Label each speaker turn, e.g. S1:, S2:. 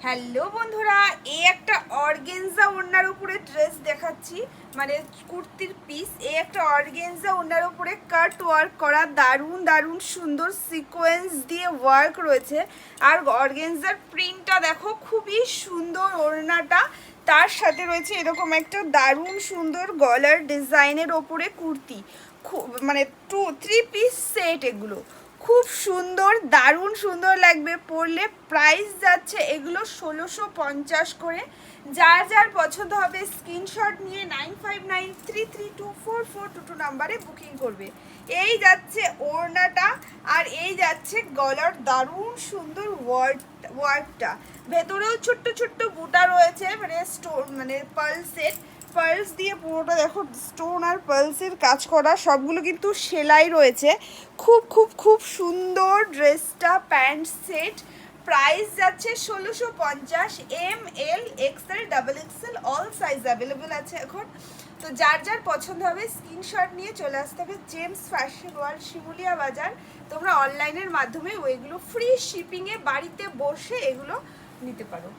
S1: Hello বন্ধুরা, এই একটা অর্গেনজা ওড়নার উপরে ড্রেস দেখাচ্ছি, মানে কুর্তির পিস। এই একটা অর্গেনজা ওড়নার উপরে কাট ওয়ার্ক করা, দারুণ দারুণ সুন্দর সিকোয়েন্স দিয়ে ওয়ার্ক রয়েছে। আর অর্গেনজার প্রিন্টটা দেখো, খুবই সুন্দর ওড়নাটা। তার সাথে রয়েছে এরকম একটা দারুণ সুন্দর গলার ডিজাইনের ওপরে কুর্তি, মানে 2-3 পিস সেট। এগুলো খুব সুন্দর, দারুণ সুন্দর লাগবে পরলে। প্রাইস যাচ্ছে এগুলো 1650 করে। যার যার পছন্দ হবে স্ক্রিনশট নিয়ে 9593324422 নাম্বারে বুকিং করবে। এই যাচ্ছে ওড়নাটা, আর এই যাচ্ছে গলার দারুণ সুন্দর ওয়ার্কটা। ভেতরেও ছোট্ট ছোট্ট বুটা রয়েছে, মানে স্টোন, মানে পার্লসের পার্লস দিয়ে পুরোটা দেখো, স্টোন আর পার্লসের কাজ করা, সবগুলো কিন্তু সেলাই রয়েছে। খুব খুব খুব সুন্দর ড্রেসটা। প্যান্ট সেট, প্রাইস যাচ্ছে 1650। ML XL XXL all size available আছে এখন। তো যার যার পছন্দ হবে স্ক্রিনশট নিয়ে চলে আসতে হবে জেমস ফ্যাশন ওয়ার্ল্ড, শিমুলিয়া বাজার। তোমরা অনলাইনের মাধ্যমে ওইগুলো ফ্রি শিপিংয়ে বাড়িতে বসে এগুলো নিতে পারো।